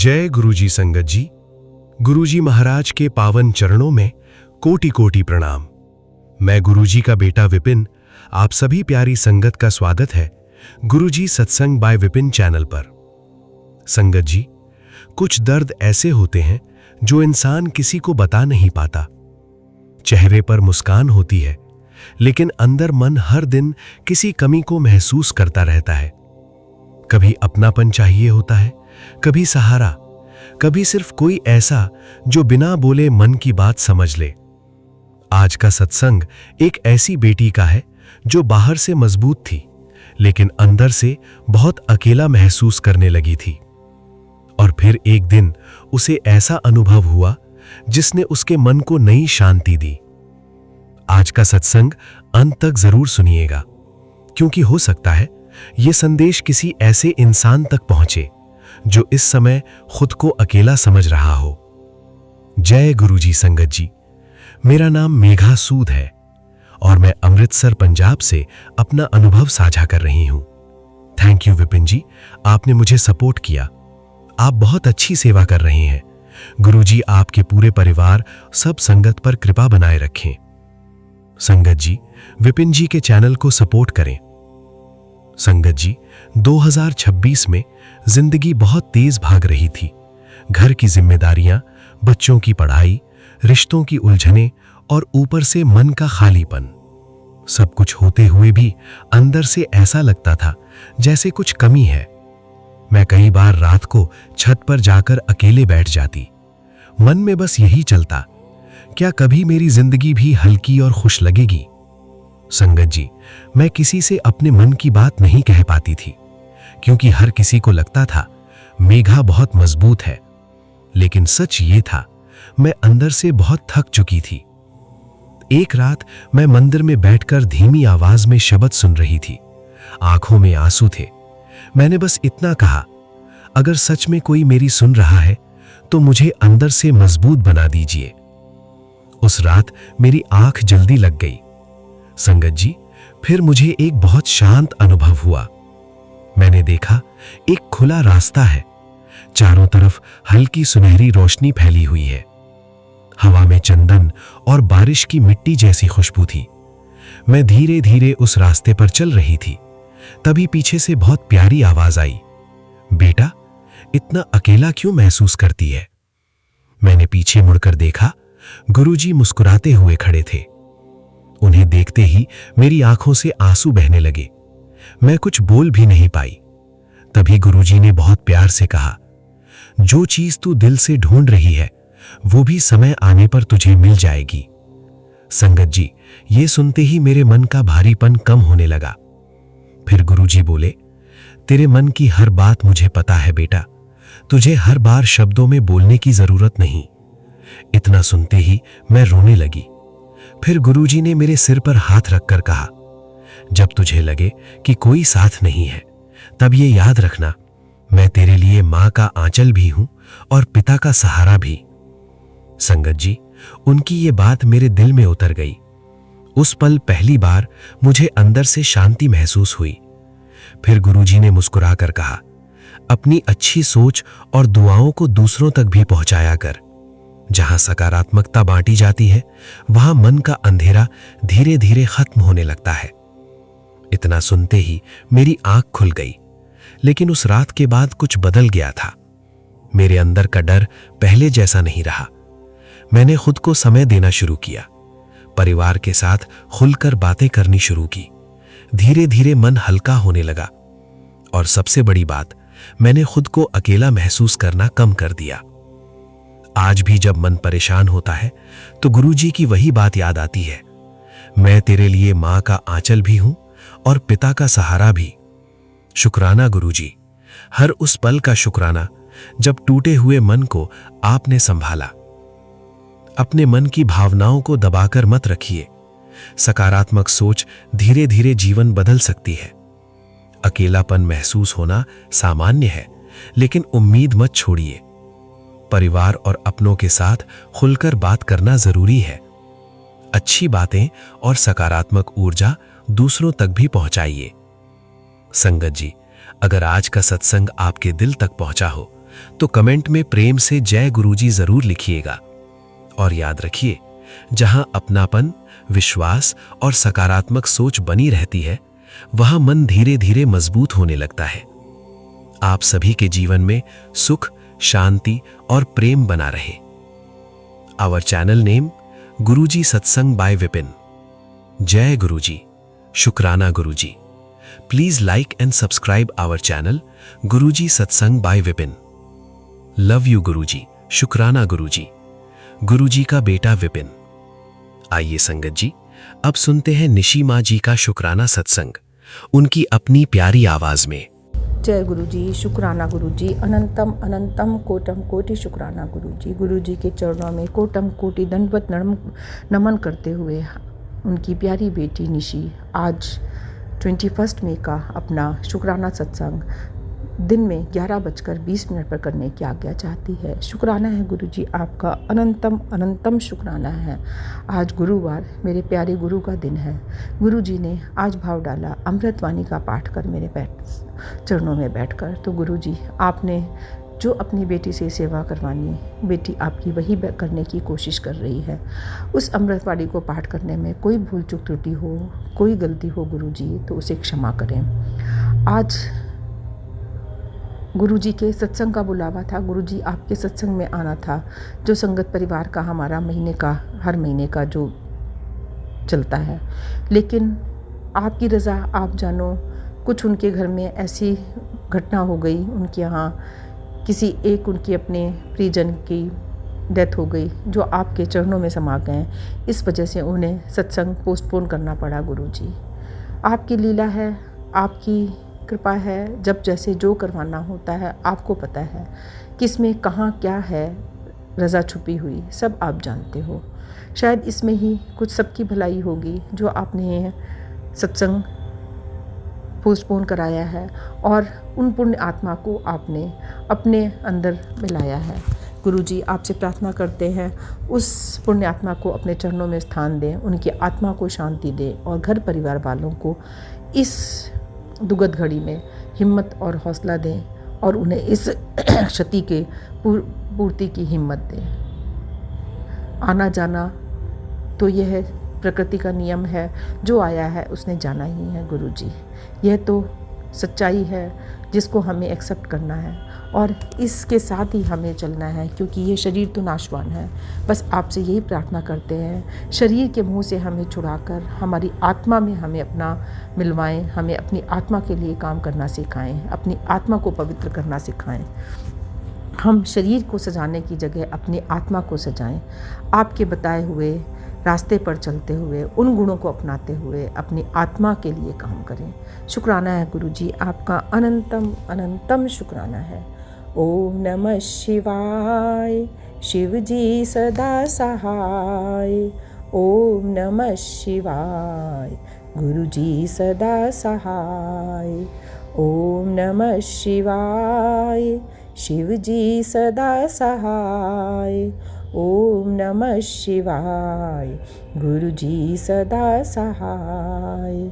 जय गुरुजी संगत जी। गुरुजी महाराज के पावन चरणों में कोटि कोटि प्रणाम। मैं गुरुजी का बेटा विपिन, आप सभी प्यारी संगत का स्वागत है गुरुजी सत्संग बाय विपिन चैनल पर। संगत जी, कुछ दर्द ऐसे होते हैं जो इंसान किसी को बता नहीं पाता। चेहरे पर मुस्कान होती है, लेकिन अंदर मन हर दिन किसी कमी को महसूस करता रहता है। कभी अपनापन चाहिए होता है, कभी सहारा, कभी सिर्फ कोई ऐसा जो बिना बोले मन की बात समझ ले। आज का सत्संग एक ऐसी बेटी का है जो बाहर से मजबूत थी, लेकिन अंदर से बहुत अकेला महसूस करने लगी थी। और फिर एक दिन उसे ऐसा अनुभव हुआ जिसने उसके मन को नई शांति दी। आज का सत्संग अंत तक जरूर सुनिएगा, क्योंकि हो सकता है यह संदेश किसी ऐसे इंसान तक पहुंचे जो इस समय खुद को अकेला समझ रहा हो। जय गुरुजी संगत जी। मेरा नाम मेघा सूद है और मैं अमृतसर पंजाब से अपना अनुभव साझा कर रही हूं। थैंक यू विपिन जी, आपने मुझे सपोर्ट किया। आप बहुत अच्छी सेवा कर रहे हैं। गुरुजी आपके पूरे परिवार सब संगत पर कृपा बनाए रखें। संगत जी, विपिन जी के चैनल को सपोर्ट करें। संगत जी, 2026 में जिंदगी बहुत तेज भाग रही थी। घर की जिम्मेदारियां, बच्चों की पढ़ाई, रिश्तों की उलझनें और ऊपर से मन का खालीपन। सब कुछ होते हुए भी अंदर से ऐसा लगता था जैसे कुछ कमी है। मैं कई बार रात को छत पर जाकर अकेले बैठ जाती। मन में बस यही चलता, क्या कभी मेरी जिंदगी भी हल्की और खुश लगेगी। संगत जी, मैं किसी से अपने मन की बात नहीं कह पाती थी, क्योंकि हर किसी को लगता था मेघा बहुत मजबूत है। लेकिन सच ये था, मैं अंदर से बहुत थक चुकी थी। एक रात मैं मंदिर में बैठकर धीमी आवाज में शब्द सुन रही थी। आंखों में आंसू थे। मैंने बस इतना कहा, अगर सच में कोई मेरी सुन रहा है तो मुझे अंदर से मजबूत बना दीजिए। उस रात मेरी आंख जल्दी लग गई। संगत जी, फिर मुझे एक बहुत शांत अनुभव हुआ। मैंने देखा एक खुला रास्ता है, चारों तरफ हल्की सुनहरी रोशनी फैली हुई है। हवा में चंदन और बारिश की मिट्टी जैसी खुशबू थी। मैं धीरे धीरे उस रास्ते पर चल रही थी, तभी पीछे से बहुत प्यारी आवाज आई, बेटा, इतना अकेला क्यों महसूस करती है? मैंने पीछे मुड़कर देखा, गुरुजी मुस्कुराते हुए खड़े थे। उन्हें देखते ही मेरी आंखों से आंसू बहने लगे। मैं कुछ बोल भी नहीं पाई। तभी गुरुजी ने बहुत प्यार से कहा, जो चीज तू दिल से ढूंढ रही है वो भी समय आने पर तुझे मिल जाएगी। संगत जी, ये सुनते ही मेरे मन का भारीपन कम होने लगा। फिर गुरुजी बोले, तेरे मन की हर बात मुझे पता है बेटा, तुझे हर बार शब्दों में बोलने की जरूरत नहीं। इतना सुनते ही मैं रोने लगी। फिर गुरुजी ने मेरे सिर पर हाथ रखकर कहा, जब तुझे लगे कि कोई साथ नहीं है, तब ये याद रखना, मैं तेरे लिए मां का आंचल भी हूं और पिता का सहारा भी। संगत जी, उनकी ये बात मेरे दिल में उतर गई। उस पल पहली बार मुझे अंदर से शांति महसूस हुई। फिर गुरुजी ने मुस्कुराकर कहा, अपनी अच्छी सोच और दुआओं को दूसरों तक भी पहुंचाया कर। जहां सकारात्मकता बांटी जाती है, वहां मन का अंधेरा धीरे धीरे खत्म होने लगता है। इतना सुनते ही मेरी आंख खुल गई। लेकिन उस रात के बाद कुछ बदल गया था। मेरे अंदर का डर पहले जैसा नहीं रहा। मैंने खुद को समय देना शुरू किया, परिवार के साथ खुलकर बातें करनी शुरू की। धीरे धीरे मन हल्का होने लगा और सबसे बड़ी बात, मैंने खुद को अकेला महसूस करना कम कर दिया। आज भी जब मन परेशान होता है तो गुरुजी की वही बात याद आती है, मैं तेरे लिए मां का आंचल भी हूं और पिता का सहारा भी। शुक्राना गुरुजी, हर उस पल का शुक्राना जब टूटे हुए मन को आपने संभाला। अपने मन की भावनाओं को दबाकर मत रखिए। सकारात्मक सोच धीरे धीरे जीवन बदल सकती है। अकेलापन महसूस होना सामान्य है, लेकिन उम्मीद मत छोड़िए। परिवार और अपनों के साथ खुलकर बात करना जरूरी है। अच्छी बातें और सकारात्मक ऊर्जा दूसरों तक भी पहुंचाइए। संगत जी, अगर आज का सत्संग आपके दिल तक पहुंचा हो तो कमेंट में प्रेम से जय गुरुजी जरूर लिखिएगा। और याद रखिए, जहां अपनापन, विश्वास और सकारात्मक सोच बनी रहती है, वहां मन धीरे धीरे मजबूत होने लगता है। आप सभी के जीवन में सुख, शांति और प्रेम बना रहे। Our channel name Guruji Satsang by Vipin. जय गुरुजी, शुक्राना Guruji. Please like and subscribe our channel Guruji Satsang by Vipin. Love you Guruji, शुक्राना गुरुजी। गुरुजी का बेटा विपिन। आइए संगत जी, अब सुनते हैं निशी माँ जी का शुक्राना सत्संग, उनकी अपनी प्यारी आवाज में। जय गुरुजी, शुक्राना गुरुजी, अनंतम अनंतम कोटम कोटि शुक्राना गुरुजी। गुरुजी के चरणों में कोटम कोटि दंडवत नमन करते हुए उनकी प्यारी बेटी निशी आज 21 मई का अपना शुक्राना सत्संग दिन में 11:20 पर करने की आज्ञा चाहती है। शुक्राना है गुरुजी, आपका अनंतम अनंतम शुक्राना है। आज गुरुवार मेरे प्यारे गुरु का दिन है। गुरुजी ने आज भाव डाला अमृतवाणी का पाठ कर मेरे चरणों में बैठकर। तो गुरुजी, आपने जो अपनी बेटी से सेवा करवानी, बेटी आपकी वही करने की कोशिश कर रही है। उस अमृतवाणी को पाठ करने में कोई भूल चूक त्रुटि हो, कोई गलती हो गुरुजी, तो उसे क्षमा करें। आज गुरुजी के सत्संग का बुलावा था। गुरुजी आपके सत्संग में आना था, जो संगत परिवार का हमारा हर महीने का जो चलता है। लेकिन आपकी रज़ा आप जानो, कुछ उनके घर में ऐसी घटना हो गई, उनके यहाँ उनकी अपने परिजन की डेथ हो गई, जो आपके चरणों में समा गए। इस वजह से उन्हें सत्संग पोस्टपोन करना पड़ा। गुरुजी, आपकी लीला है, आपकी कृपा है। जब जैसे जो करवाना होता है, आपको पता है किसमें कहाँ क्या है रज़ा छुपी हुई, सब आप जानते हो। शायद इसमें ही कुछ सबकी भलाई होगी, जो आपने सत्संग पोस्टपोन कराया है और उन पुण्य आत्मा को आपने अपने अंदर मिलाया है। गुरुजी, आपसे प्रार्थना करते हैं उस पुण्य आत्मा को अपने चरणों में स्थान दें, उनकी आत्मा को शांति दें और घर परिवार वालों को इस दुखद घड़ी में हिम्मत और हौसला दें और उन्हें इस क्षति के पूर्ति की हिम्मत दें। आना जाना तो यह प्रकृति का नियम है, जो आया है उसने जाना ही है। गुरुजी, यह तो सच्चाई है जिसको हमें एक्सेप्ट करना है और इसके साथ ही हमें चलना है, क्योंकि ये शरीर तो नाशवान है। बस आपसे यही प्रार्थना करते हैं, शरीर के मुंह से हमें छुड़ाकर हमारी आत्मा में हमें अपना मिलवाएं, हमें अपनी आत्मा के लिए काम करना सिखाएं, अपनी आत्मा को पवित्र करना सिखाएं। हम शरीर को सजाने की जगह अपनी आत्मा को सजाएं। आपके बताए हुए रास्ते पर चलते हुए, उन गुणों को अपनाते हुए अपनी आत्मा के लिए काम करें। शुक्राना है गुरुजी, आपका अनंतम अनंतम शुक्राना है। ओम नमः शिवाय, शिव जी सदा सहाय। ओम नमः शिवाय, गुरुजी सदा सहाय। ओम नमः शिवाय, शिव जी सदा सहाय। ओम नमः शिवाय, गुरुजी सदा सहाय।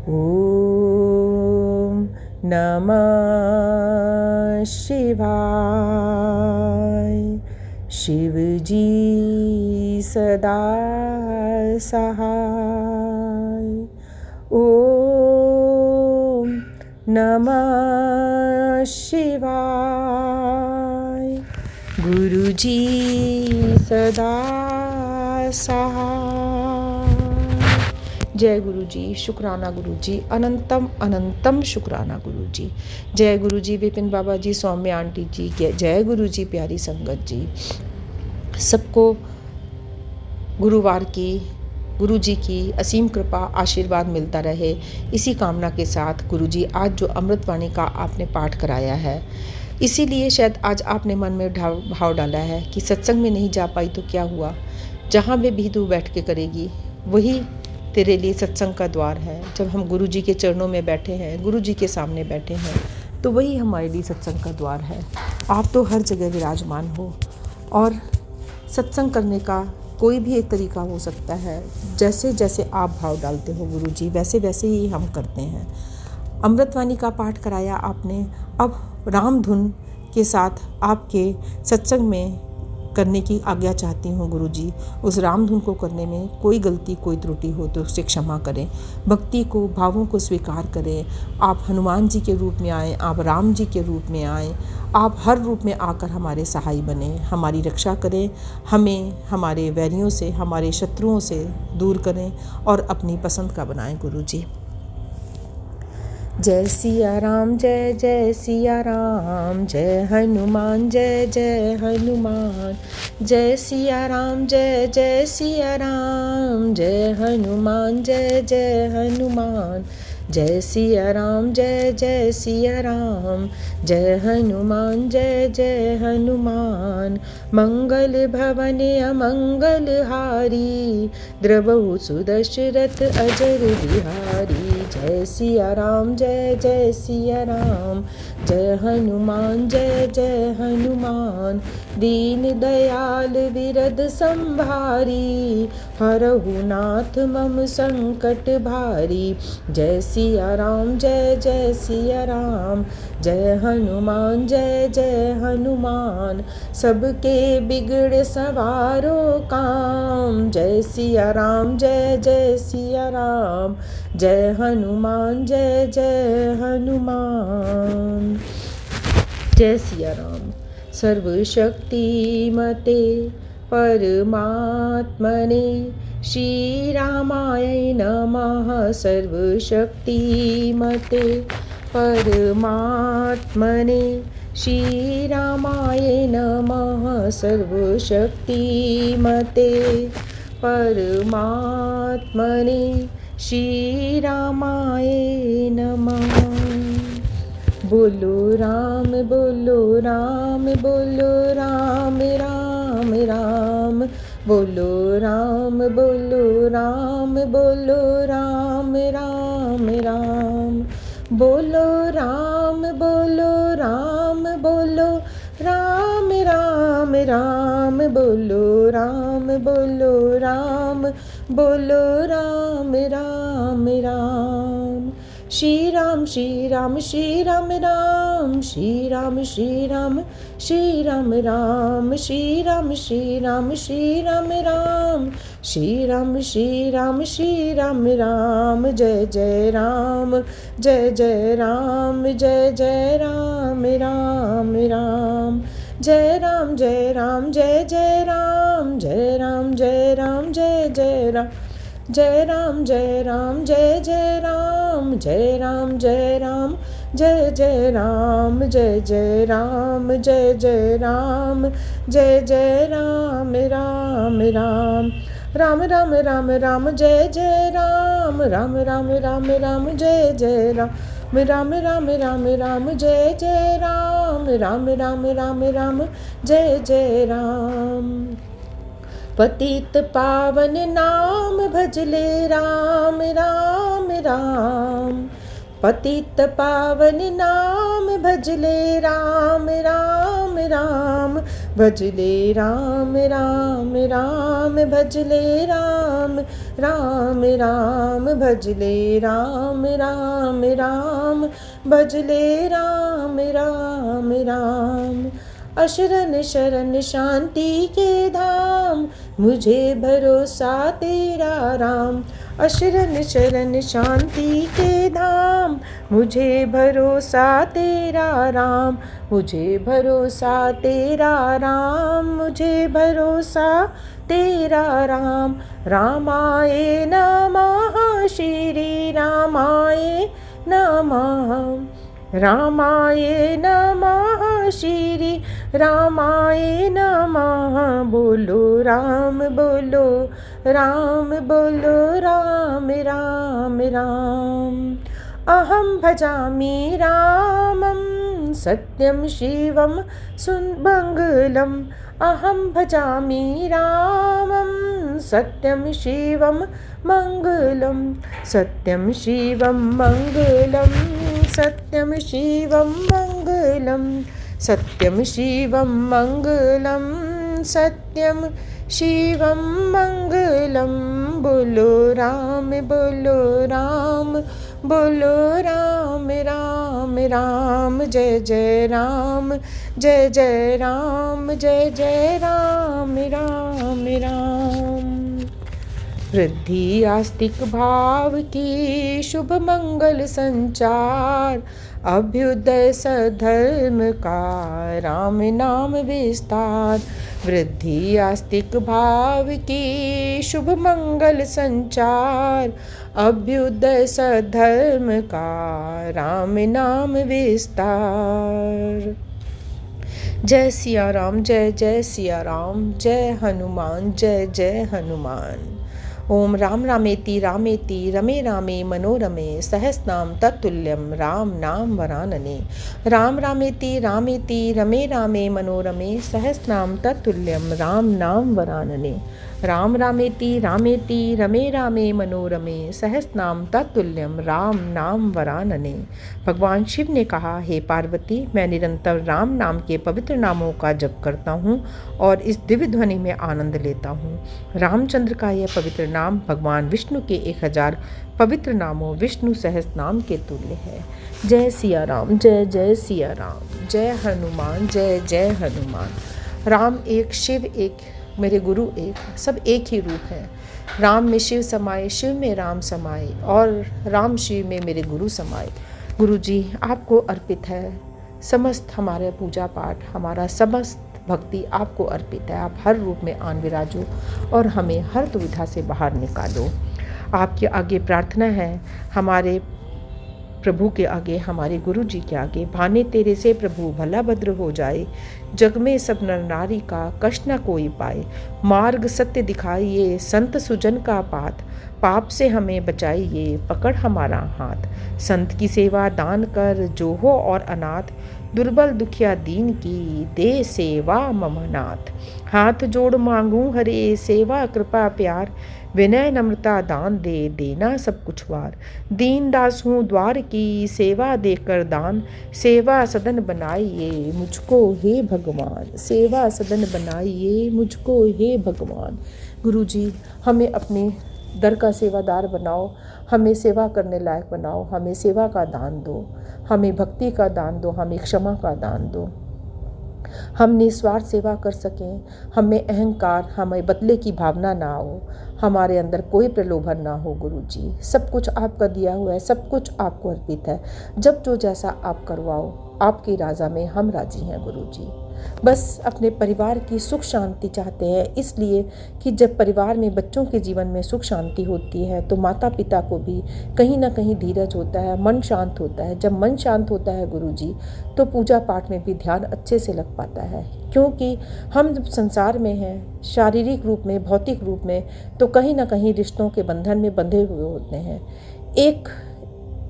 ओम नमः शिवाय, शिव जी सदा सहाय। ओम नमः शिवाय, गुरुजी सदा सहाय। जय गुरुजी, शुक्राना गुरुजी, अनंतम अनंतम शुक्राना गुरुजी। जय गुरुजी विपिन बाबा जी, सौम्य आंटी जी, जय गुरुजी प्यारी संगत जी। सबको गुरुवार की गुरुजी की असीम कृपा आशीर्वाद मिलता रहे, इसी कामना के साथ गुरुजी आज जो अमृतवाणी का आपने पाठ कराया है, इसीलिए शायद आज आपने मन में भाव डाला है कि सत्संग में नहीं जा पाई तो क्या हुआ, जहाँ भी तू बैठ के करेगी वही तेरे लिए सत्संग का द्वार है। जब हम गुरुजी के चरणों में बैठे हैं, गुरुजी के सामने बैठे हैं, तो वही हमारे लिए सत्संग का द्वार है। आप तो हर जगह विराजमान हो और सत्संग करने का कोई भी एक तरीका हो सकता है। जैसे जैसे आप भाव डालते हो गुरुजी, वैसे वैसे ही हम करते हैं। अमृतवाणी का पाठ कराया आपने, अब राम धुन के साथ आपके सत्संग में करने की आज्ञा चाहती हूँ गुरुजी। उस राम धुन को करने में कोई गलती कोई त्रुटि हो तो उसे क्षमा करें। भक्ति को, भावों को स्वीकार करें। आप हनुमान जी के रूप में आएँ, आप राम जी के रूप में आएँ, आप हर रूप में आकर हमारे सहाय बने, हमारी रक्षा करें, हमें हमारे वैरियों से, हमारे शत्रुओं से दूर करें और अपनी पसंद का बनाएं गुरुजी। जय सिया राम, जय जय सिया राम, जय हनुमान, जय जय हनुमान। जय सिया राम, जय जय सिया राम, जय हनुमान, जय जय हनुमान। जय सिया राम, जय जय सिया राम, जय हनुमान, जय जय हनुमान। मंगल भवन अमंगल हारी, द्रवहु सुदशरथ अजर बिहारी। जय सिया राम, जय जय सिया राम, जय हनुमान, जय जय हनुमान। दीन दयाल विरद संभारी, हरहु नाथ मम संकट भारी। जय सिया राम, जय जय सिया राम, जय हनुमान, जय जय हनुमान। सबके बिगड़ सवारो काम, जय सिया राम, जय जय सिया राम, जय हनुमान, जय जय हनुमान। जय सिया राम। सर्वशक्तिमते परमात्मने श्री रामाय नमः। सर्वशक्तिमते परमात्मने श्री रामाय नमः। सर्वशक्तिमते परमात्मने श्री रामाय नमः। बोलो राम, बोलो राम, बोलो राम राम राम। बोलो राम, बोलो राम, बोलो राम राम राम। बोलो राम, बोलो राम, बोलो राम राम राम। बोलो राम, बोलो राम, बोलो राम राम राम। श्री राम, श्री राम, श्री राम राम, श्री राम, श्री राम, श्री राम राम। श्री राम, श्री राम, श्री राम राम, श्री राम, श्री राम, श्री राम राम। जय जय राम, जय जय राम, जय जय राम राम राम। जय राम, जय राम, जय जय राम, जय राम, जय राम, जय जय राम। जय राम, जय राम, जय जय राम, जय राम, जय राम, जय जय राम। जय जय राम, जय जय राम, जय जय राम राम राम। राम राम राम राम, जय जय राम, राम राम राम राम, जय जय राम। राम राम राम राम, जय जय राम, राम राम राम राम, जय जय राम। पतित पावन नाम भजले राम राम राम। पतित पावन नाम भजले राम राम राम। भजले राम राम राम, भजले राम राम राम। भजले राम राम राम, भजले राम राम राम। अशरण शरण शांति के धाम, मुझे भरोसा तेरा राम। अशरण शरण शांति के धाम, मुझे भरोसा तेरा राम। मुझे भरोसा तेरा राम, मुझे भरोसा तेरा राम। रामाय नमः, श्री रामाय नमः। रामाय नमः, श्री रामाय नमः। बोलो राम, बोलो राम, बोलो राम राम राम। अहं भजामि रामं, सत्यं शिवं सुमङ्गलम्। अहं भजामि रामं, सत्यं शिवं मङ्गलं। सत्यं शिवं मङ्गलं, सत्यं शिवं मङ्गलं। सत्यं शिवं मङ्गलं, सत्यं शिवं मङ्गलं। बोलो राम, बोलो राम, बोलो राम राम राम जय जय राम, जय जय राम, जय जय राम राम राम। वृद्धि आस्तिक भाव की शुभ मंगल संचार, अभ्युदय सधर्म का राम नाम विस्तार। वृद्धि आस्तिक भाव की शुभ मंगल संचार, अभ्युदय सधर्म का राम नाम विस्तार। जय सिया राम, जय जय सिया राम, जय हनुमान, जय जय हनुमान। ओम राम रामेति रामेति रमे रामे मनोरमे, सहस्रनाम तत्तुल्यम राम नाम वरानने। राम रामेति रामेति रमे रामे मनोरमे, सहस्रनाम तत्तुल्यम राम नाम वरानने। राम रामेति रामेति रमे रामे मनोरमे, सहस्रनाम तत्तुल्यम राम नाम वरानने। भगवान शिव ने कहा, हे पार्वती, मैं निरंतर राम नाम के पवित्र नामों का जप करता हूँ और इस दिव्य ध्वनि में आनंद लेता हूँ। रामचंद्र का यह पवित्र नाम भगवान विष्णु के 1000 पवित्र नामों विष्णु सहस्त्र नाम के तुल्य है। जय सिया राम, जय जय सिया राम, जय हनुमान, जय जय हनुमान। राम एक, शिव एक, मेरे गुरु एक, सब एक ही रूप है। राम में शिव समाए, शिव में राम समाए और राम शिव में मेरे गुरु समाए। गुरु जी आपको अर्पित है समस्त हमारे पूजा पाठ, हमारा समस्त भक्ति आपको अर्पित है। आप हर रूप में आन विराजो और हमें हर दुविधा से बाहर निकालो। आपके आगे प्रार्थना है, हमारे प्रभु के आगे, हमारे गुरु जी के आगे, भाने तेरे से प्रभु भला भद्र हो जाए, जग में सब नर नारी का कष्ट न कोई पाए। मार्ग सत्य दिखाइए, संत सुजन का पाथ, पाप से हमें बचाइए, पकड़ हमारा हाथ। संत की सेवा दान कर, जो हो और अनाथ, दुर्बल दुखिया दीन की दे सेवा ममनाथ। हाथ जोड़ मांगूं हरे, सेवा कृपा प्यार, विनय नम्रता दान दे, देना सब कुछ वार। दीन दास हूँ द्वार की, सेवा देकर दान, सेवा सदन बनाइए मुझको हे भगवान, सेवा सदन बनाइए मुझको हे भगवान। गुरु जी हमें अपने दर का सेवादार बनाओ, हमें सेवा करने लायक बनाओ, हमें सेवा का दान दो, हमें भक्ति का दान दो, हमें क्षमा का दान दो। हम निस्वार्थ सेवा कर सकें, हमें अहंकार, हमें बदले की भावना ना हो, हमारे अंदर कोई प्रलोभन ना हो। गुरु जी सब कुछ आपका दिया हुआ है, सब कुछ आपको अर्पित है। जब जो जैसा आप करवाओ, आपकी राजा में हम राजी हैं। गुरु जी बस अपने परिवार की सुख शांति चाहते हैं, इसलिए कि जब परिवार में बच्चों के जीवन में सुख शांति होती है तो माता पिता को भी कहीं ना कहीं धीरज होता है, मन शांत होता है। जब मन शांत होता है गुरु जी तो पूजा पाठ में भी ध्यान अच्छे से लग पाता है, क्योंकि हम जब संसार में हैं शारीरिक रूप में, भौतिक रूप में, तो कहीं ना कहीं रिश्तों के बंधन में बंधे हुए होते हैं। एक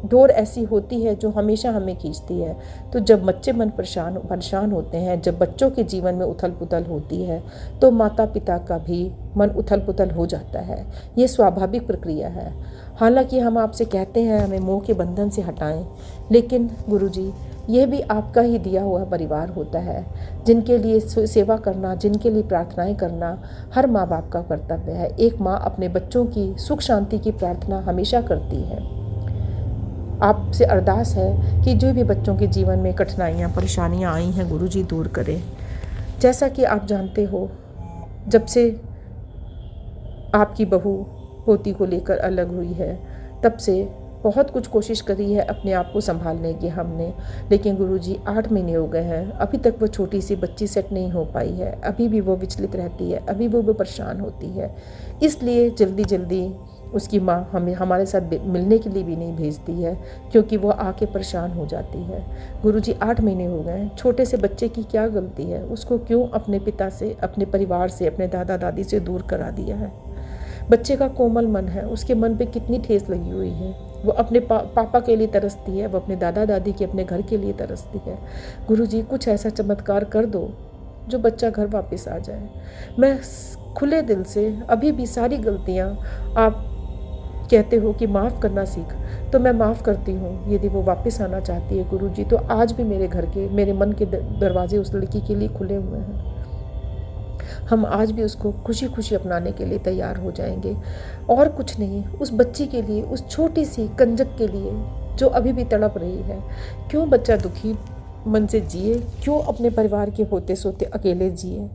डोर ऐसी होती है जो हमेशा हमें खींचती है। तो जब बच्चे मन परेशान होते हैं, जब बच्चों के जीवन में उथल पुथल होती है, तो माता पिता का भी मन उथल पुथल हो जाता है। ये स्वाभाविक प्रक्रिया है। हालांकि हम आपसे कहते हैं हमें मोह के बंधन से हटाएं, लेकिन गुरुजी ये भी आपका ही दिया हुआ परिवार होता है, जिनके लिए सेवा करना, जिनके लिए प्रार्थनाएं करना हर माँ बाप का कर्तव्य है। एक माँ अपने बच्चों की सुख शांति की प्रार्थना हमेशा करती है। आपसे अरदास है कि जो भी बच्चों के जीवन में कठिनाइयाँ, परेशानियाँ आई हैं गुरुजी दूर करें। जैसा कि आप जानते हो, जब से आपकी बहू पोती को लेकर अलग हुई है, तब से बहुत कुछ कोशिश करी है अपने आप को संभालने की हमने, लेकिन गुरुजी 8 महीने हो गए हैं, अभी तक वो छोटी सी बच्ची सेट नहीं हो पाई है। अभी भी वो विचलित रहती है, अभी वो परेशान होती है। इसलिए जल्दी जल्दी उसकी माँ हमें हमारे साथ मिलने के लिए भी नहीं भेजती है, क्योंकि वो आके परेशान हो जाती है। गुरुजी 8 महीने हो गए, छोटे से बच्चे की क्या गलती है? उसको क्यों अपने पिता से, अपने परिवार से, अपने दादा दादी से दूर करा दिया है? बच्चे का कोमल मन है, उसके मन पे कितनी ठेस लगी हुई है। वो अपने पापा के लिए तरसती है, वो अपने दादा दादी के, अपने घर के लिए तरसती है। गुरुजी कुछ ऐसा चमत्कार कर दो जो बच्चा घर वापस आ जाए। मैं खुले दिल से, अभी भी सारी गलतियाँ आप कहते हो कि माफ़ करना सीख, तो मैं माफ़ करती हूँ। यदि वो वापस आना चाहती है गुरुजी, तो आज भी मेरे घर के, मेरे मन के दरवाजे उस लड़की के लिए खुले हुए हैं। हम आज भी उसको खुशी खुशी अपनाने के लिए तैयार हो जाएंगे। और कुछ नहीं, उस बच्ची के लिए, उस छोटी सी कंजक के लिए जो अभी भी तड़प रही है। क्यों बच्चा दुखी मन से जिए, क्यों अपने परिवार के होते सोते अकेले जिए,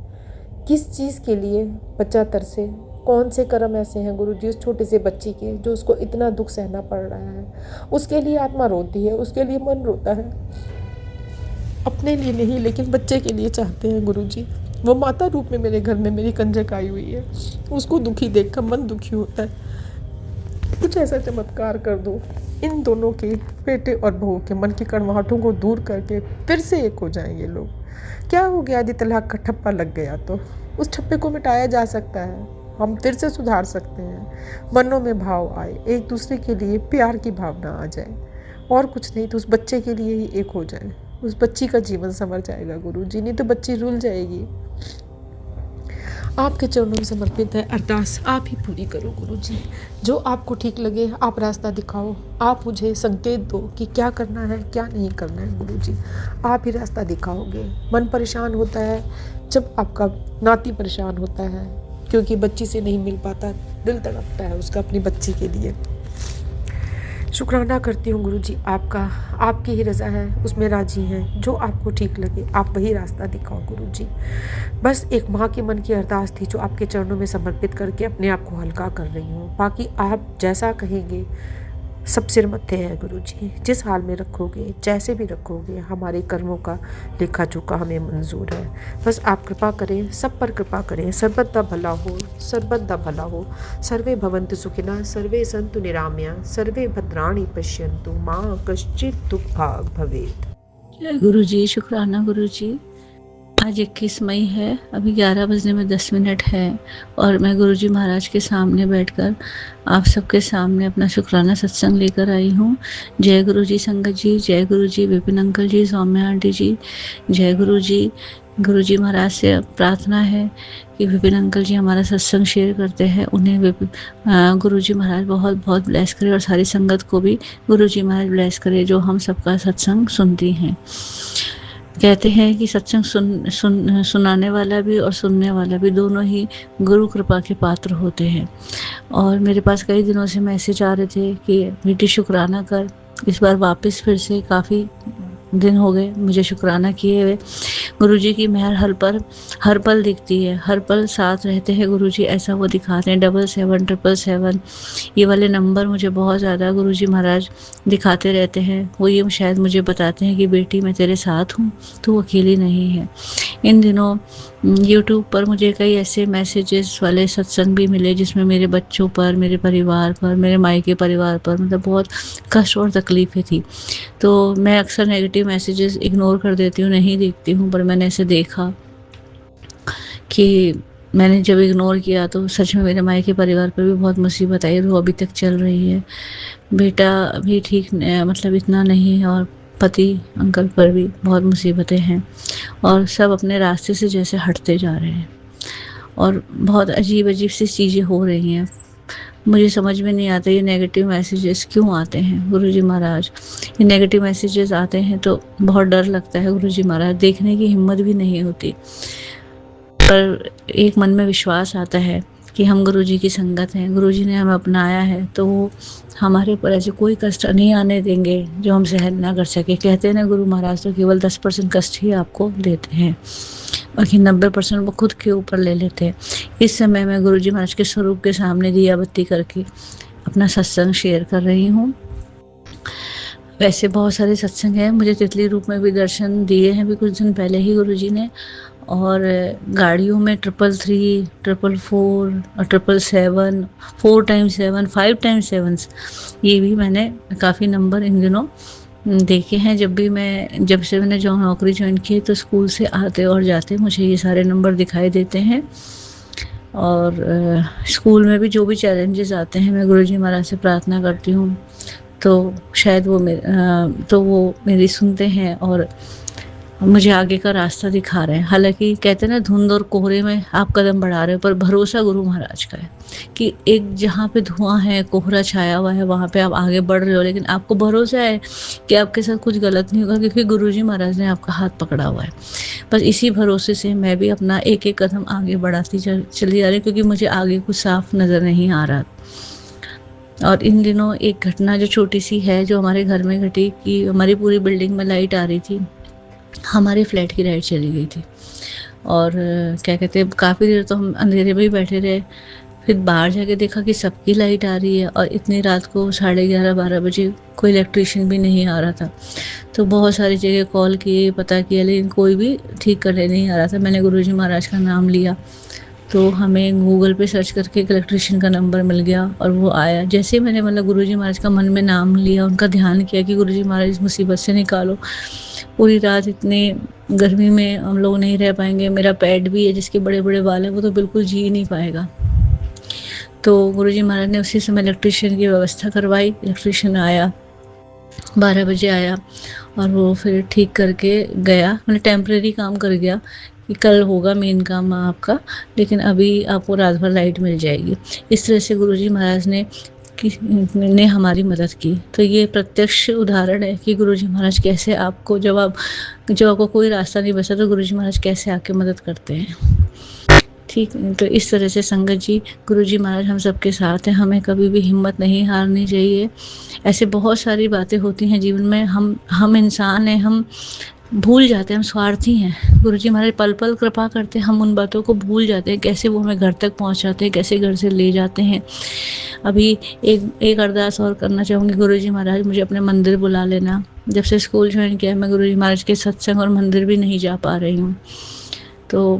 किस चीज़ के लिए बच्चा तरसे, कौन से कर्म ऐसे हैं गुरुजी उस छोटे से बच्चे के जो उसको इतना दुख सहना पड़ रहा है। उसके लिए आत्मा रोती है, उसके लिए मन रोता है, अपने लिए नहीं लेकिन बच्चे के लिए चाहते हैं गुरुजी। वो माता रूप में मेरे घर में मेरी कंजक आई हुई है, उसको दुखी देखकर मन दुखी होता है। कुछ ऐसा चमत्कार कर दो, इन दोनों के बेटे और बहू के मन की कड़वाहटों को दूर करके फिर से एक हो जाएंगे लोग। क्या हो गया यदि तलाक का ठप्पा लग गया तो उस ठप्पे को मिटाया जा सकता है, हम फिर से सुधार सकते हैं। मनों में भाव आए, एक दूसरे के लिए प्यार की भावना आ जाए, और कुछ नहीं तो उस बच्चे के लिए ही एक हो जाए, उस बच्ची का जीवन संवर जाएगा गुरुजी, नहीं तो बच्ची रुल जाएगी। आपके चरणों में समर्पित है, अरदास आप ही पूरी करो गुरुजी। जो आपको ठीक लगे आप रास्ता दिखाओ, आप मुझे संकेत दो कि क्या करना है क्या नहीं करना है गुरुजी, आप ही रास्ता दिखाओगे। मन परेशान होता है जब आपका नाती परेशान होता है, क्योंकि बच्ची से नहीं मिल पाता, दिल तड़पता है उसका अपनी बच्ची के लिए। शुक्राना करती हूँ गुरुजी आपका, आपकी ही रज़ा है उसमें राजी हैं। जो आपको ठीक लगे आप वही रास्ता दिखाओ गुरुजी। बस एक माँ के मन की अरदास थी जो आपके चरणों में समर्पित करके अपने आप को हल्का कर रही हूँ। बाकी आप जैसा कहेंगे सब सिर मत्थे है गुरुजी, जिस हाल में रखोगे जैसे भी रखोगे हमारे कर्मों का लेखा जोखा हमें मंजूर है। बस आप कृपा करें, सब पर कृपा करें। सर्वदा भला हो, सर्वदा भला हो। सर्वे भवन्तु सुखिनः, सर्वे सन्तु निरामया, सर्वे भद्राणि पश्यन्तु, माँ कश्चित् दुःख भाग् भवेत्। गुरुजी शुक्राना गुरुजी। आज 21 मई है, अभी 11 बजने में 10 मिनट है और मैं गुरुजी महाराज के सामने बैठकर आप सबके सामने अपना शुक्राना सत्संग लेकर आई हूँ। जय गुरुजी संगत जी, जय गुरुजी विपिन अंकल जी, सौम्या आंटी जी, जय गुरुजी। गुरुजी महाराज से प्रार्थना है कि विपिन अंकल जी हमारा सत्संग शेयर करते हैं, उन्हें गुरुजी महाराज बहुत बहुत ब्लेस करे और सारी संगत को भी गुरुजी महाराज ब्लेस करे जो हम सबका सत्संग सुनती हैं। कहते हैं कि सत्संग सुनाने वाला भी और सुनने वाला भी दोनों ही गुरु कृपा के पात्र होते हैं। और मेरे पास कई दिनों से मैसेज आ रहे थे कि बेटी शुक्राना कर। इस बार वापस फिर से काफ़ी दिन हो गए मुझे शुक्राना किए हुए। गुरुजी की मेहर हर पल दिखती है, हर पल साथ रहते हैं गुरुजी, ऐसा वो दिखाते हैं। 777777 ये वाले नंबर मुझे बहुत ज़्यादा गुरुजी महाराज दिखाते रहते हैं। वो ये शायद मुझे बताते हैं कि बेटी मैं तेरे साथ हूँ, तू अकेली नहीं है। इन दिनों यूट्यूब पर मुझे कई ऐसे मैसेजेस वाले सत्संग भी मिले जिसमें मेरे बच्चों पर, मेरे परिवार पर, मेरे मायके परिवार पर मतलब बहुत कष्ट और तकलीफ़ें थी। तो मैं अक्सर नेगेटिव मैसेजेस इग्नोर कर देती हूँ, नहीं देखती हूँ, पर मैंने ऐसे देखा कि मैंने जब इग्नोर किया तो सच में मेरे मायके परिवार पर भी बहुत मुसीबत आई, वो अभी तक चल रही है। बेटा भी ठीक मतलब इतना नहीं है और पति अंकल पर भी बहुत मुसीबतें हैं और सब अपने रास्ते से जैसे हटते जा रहे हैं और बहुत अजीब अजीब सी चीज़ें हो रही हैं। मुझे समझ में नहीं आता ये नेगेटिव मैसेजेस क्यों आते हैं गुरुजी महाराज। ये नेगेटिव मैसेजेस आते हैं तो बहुत डर लगता है गुरुजी महाराज, देखने की हिम्मत भी नहीं होती, पर एक मन में विश्वास आता है कि हम गुरुजी की संगत हैं, गुरुजी ने हमें अपनाया है तो वो हमारे ऊपर ऐसे कोई कष्ट नहीं आने देंगे जो हम सहन ना कर सके। कहते हैं ना गुरु महाराज तो केवल 10% कष्ट ही आपको देते हैं, बाकी 90% वो खुद के ऊपर ले लेते हैं। इस समय मैं गुरुजी महाराज के स्वरूप के सामने दिया बत्ती करके अपना सत्संग शेयर कर रही हूँ। वैसे बहुत सारे सत्संग हैं, मुझे तितली रूप में भी दर्शन दिए हैं भी कुछ दिन पहले ही गुरुजी ने, और गाड़ियों में 333, 444 और 777, 4x7, 5x7 ये भी मैंने काफ़ी नंबर इन दिनों देखे हैं। जब से मैंने जो नौकरी ज्वाइन की तो स्कूल से आते और जाते मुझे ये सारे नंबर दिखाई देते हैं। और स्कूल में भी जो भी चैलेंजेस आते हैं मैं गुरुजी महाराज से प्रार्थना करती हूँ तो शायद वो मेरी सुनते हैं और मुझे आगे का रास्ता दिखा रहे हैं। हालांकि कहते हैं ना धुंध और कोहरे में आप कदम बढ़ा रहे हो, पर भरोसा गुरु महाराज का है कि एक जहाँ पे धुआं है, कोहरा छाया हुआ है, वहाँ पे आप आगे बढ़ रहे हो, लेकिन आपको भरोसा है कि आपके साथ कुछ गलत नहीं होगा क्योंकि गुरुजी महाराज ने आपका हाथ पकड़ा हुआ है। बस इसी भरोसे से मैं भी अपना एक एक कदम आगे बढ़ाती चली जा रही, क्योंकि मुझे आगे कुछ साफ नज़र नहीं आ रहा। और इन दिनों एक घटना जो छोटी सी है जो हमारे घर में घटी कि हमारी पूरी बिल्डिंग में लाइट आ रही थी, हमारे फ्लैट की लाइट चली गई थी। और क्या कहते हैं, काफ़ी देर तो हम अंधेरे में ही बैठे रहे। फिर बाहर जाके देखा कि सबकी लाइट आ रही है और इतनी रात को 11:30-12 बजे कोई इलेक्ट्रिशियन भी नहीं आ रहा था। तो बहुत सारी जगह कॉल किए, पता किया, लेकिन कोई भी ठीक करने नहीं आ रहा था। मैंने गुरुजी महाराज का नाम लिया तो हमें गूगल पे सर्च करके एक इलेक्ट्रिशियन का नंबर मिल गया और वो आया। जैसे ही मैंने मतलब गुरुजी महाराज का मन में नाम लिया, उनका ध्यान किया कि गुरुजी महाराज इस मुसीबत से निकालो। पूरी रात इतने गर्मी में हम लोग नहीं रह पाएंगे। मेरा पेट भी है जिसके बड़े बड़े बाल हैं, वो तो बिल्कुल जी नहीं पाएगा। तो गुरुजी महाराज ने उसी समय इलेक्ट्रिशियन की व्यवस्था करवाई। इलेक्ट्रिशियन आया, 12 बजे आया और वो फिर ठीक करके गया। मतलब टेम्परेरी काम कर गया कि कल होगा मेन काम आपका, लेकिन अभी आपको रात भर लाइट मिल जाएगी। इस तरह से गुरुजी महाराज ने हमारी मदद की। तो ये प्रत्यक्ष उदाहरण है कि गुरुजी महाराज कैसे आपको, जब आपको कोई रास्ता नहीं बचा तो गुरुजी महाराज कैसे आके मदद करते हैं। ठीक है, तो इस तरह से संगत जी, गुरुजी महाराज हम सबके साथ हैं। हमें कभी भी हिम्मत नहीं हारनी चाहिए। ऐसे बहुत सारी बातें होती हैं जीवन में, हम इंसान हैं, हम भूल जाते हैं, हम स्वार्थी हैं। गुरुजी महाराज पल पल कृपा करते हैं, हम उन बातों को भूल जाते हैं। कैसे वो हमें घर तक पहुंचाते हैं, कैसे घर से ले जाते हैं। अभी एक अरदास और करना चाहूँगी, गुरुजी महाराज मुझे अपने मंदिर बुला लेना। जब से स्कूल ज्वाइन किया मैं गुरुजी महाराज के सत्संग और मंदिर भी नहीं जा पा रही हूँ। तो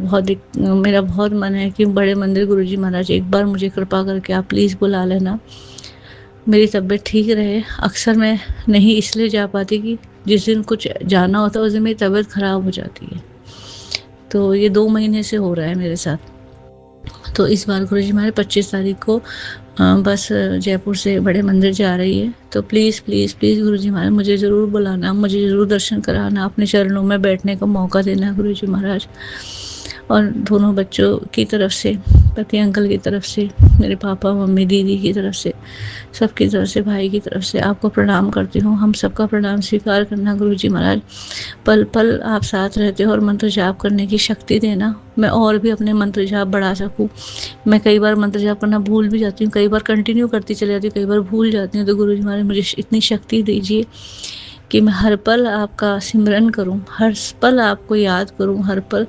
मेरा बहुत मन है कि बड़े मंदिर गुरुजी महाराज एक बार मुझे कृपा करके आप प्लीज़ बुला लेना, मेरी तबीयत ठीक रहे। अक्सर मैं नहीं इसलिए जा पाती कि जिस दिन कुछ जाना होता है उस दिन मेरी तबीयत ख़राब हो जाती है। तो ये 2 महीने से हो रहा है मेरे साथ। तो इस बार गुरुजी महाराज 25 तारीख को बस जयपुर से बड़े मंदिर जा रही है। तो प्लीज़ प्लीज़ प्लीज़ गुरुजी महाराज मुझे ज़रूर बुलाना, मुझे ज़रूर दर्शन कराना, अपने चरणों में बैठने का मौका देना गुरुजी महाराज। और दोनों बच्चों की तरफ से, पति अंकल की तरफ से, मेरे पापा मम्मी दीदी की तरफ से, सबकी तरफ से, भाई की तरफ से आपको प्रणाम करती हूँ। हम सबका प्रणाम स्वीकार करना गुरुजी महाराज। पल पल आप साथ रहते हो और मंत्र जाप करने की शक्ति देना, मैं और भी अपने मंत्र जाप बढ़ा सकूँ। मैं कई बार मंत्र जाप करना भूल भी जाती हूँ, कई बार कंटिन्यू करती चली जाती हूँ, कई बार भूल जाती हूँ। तो गुरुजी महाराज मुझे इतनी शक्ति दीजिए कि मैं हर पल आपका सिमरन करूं, हर पल आपको याद करूं, हर पल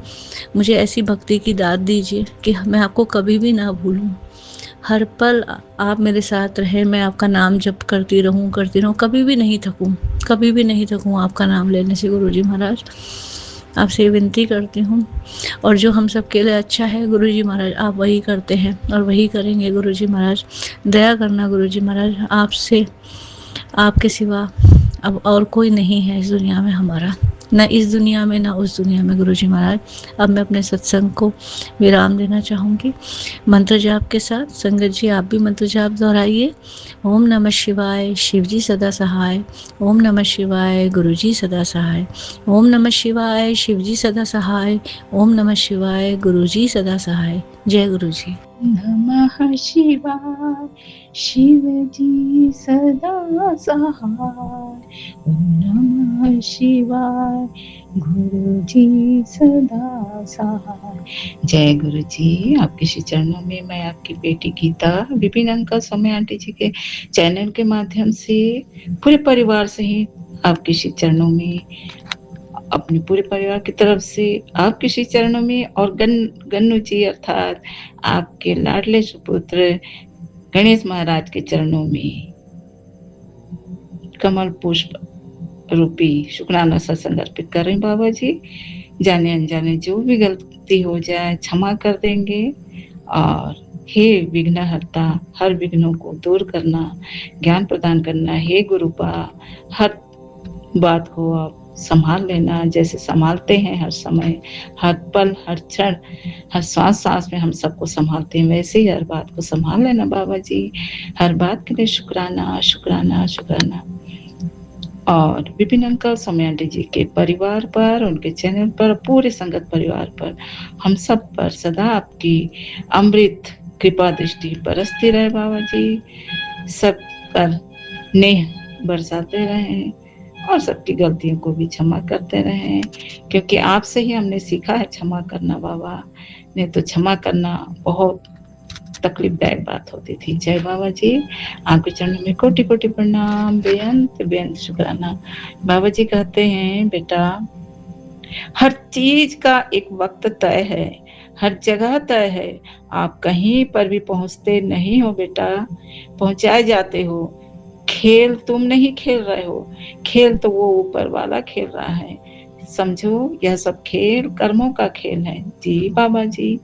मुझे ऐसी भक्ति की दात दीजिए कि मैं आपको कभी भी ना भूलूं। हर पल आप मेरे साथ रहे, मैं आपका नाम जप करती रहूं, कभी भी नहीं थकूं आपका नाम लेने से गुरुजी महाराज। आपसे विनती करती हूँ। और जो हम सब के लिए अच्छा है गुरुजी महाराज आप वही करते हैं और वही करेंगे गुरुजी महाराज। दया करना गुरुजी महाराज, आपसे, आपके सिवा अब और कोई नहीं है इस दुनिया में हमारा, न इस दुनिया में न उस दुनिया में गुरुजी महाराज। अब मैं अपने सत्संग को विराम देना चाहूँगी मंत्र जाप के साथ। संगत जी आप भी मंत्र जाप दोहराइए। ओम नमः शिवाय, शिव जी सदा सहाय। ओम नमः शिवाय, गुरु जी सदा सहाय। ओम नमः शिवाय, शिव जी सदा सहाय। ओम नमः शिवाय, गुरु जी सदा सहाय। जय गुरु जी। नमः शिवाय, शिव जी सदा सहाय। ओम नमः शिवाय, गुरु जी सदा सहाय। जय गुरु जी। आपके श्री चरणों में मैं आपकी बेटी गीता, विपिन अंकल, सौम्य आंटी जी के चैनल के माध्यम से पूरे परिवार से ही आपके श्री चरणों में, अपने पूरे परिवार की तरफ से आपके श्री चरणों में, और गन्नू जी अर्थात आपके लाडले सुपुत्र गणेश महाराज के चरणों में कमल पुष्प रूपी शुक्राना सत्संग अर्पित कर रहे हैं। बाबा जी जाने अनजाने जो भी गलती हो जाए क्षमा कर देंगे, और हे विघ्नहर्ता हर विघ्नों को दूर करना, ज्ञान प्रदान करना, हे गुरुपा हर बात को आप संभाल लेना, जैसे संभालते हैं हर समय, हर पल, हर क्षण, हर सांस में हम सबको संभालते हैं, वैसे ही हर बात को संभाल लेना बाबा जी। हर बात के लिए शुक्राना शुक्राना शुक्राना। और विपिन अंकल, सौम्या आंटी जी के परिवार पर, उनके चैनल पर, पूरे संगत परिवार पर, हम सब पर सदा आपकी अमृत कृपा दृष्टि बरसती रहे बाबा जी। सब पर नेह बरसाते रहें और सबकी गलतियों को भी क्षमा करते रहें, क्योंकि आपसे ही हमने सीखा है क्षमा करना बाबा। नहीं तो क्षमा करना बहुत तकलीफदायक बात होती थी। जय बाबा जी, आपके चरणों में कोटि कोटि प्रणाम, बेअंत बेअंत शुक्राना। बाबा जी कहते हैं, बेटा हर चीज का एक वक्त तय है, हर जगह तय है। आप कहीं पर भी पहुंचते नहीं हो बेटा, पहुंचाए जाते हो। खेल तुम नहीं खेल रहे हो, खेल तो वो ऊपर वाला खेल रहा है। समझो, यह सब खेल कर्मों का खेल है। जी बाबा जी,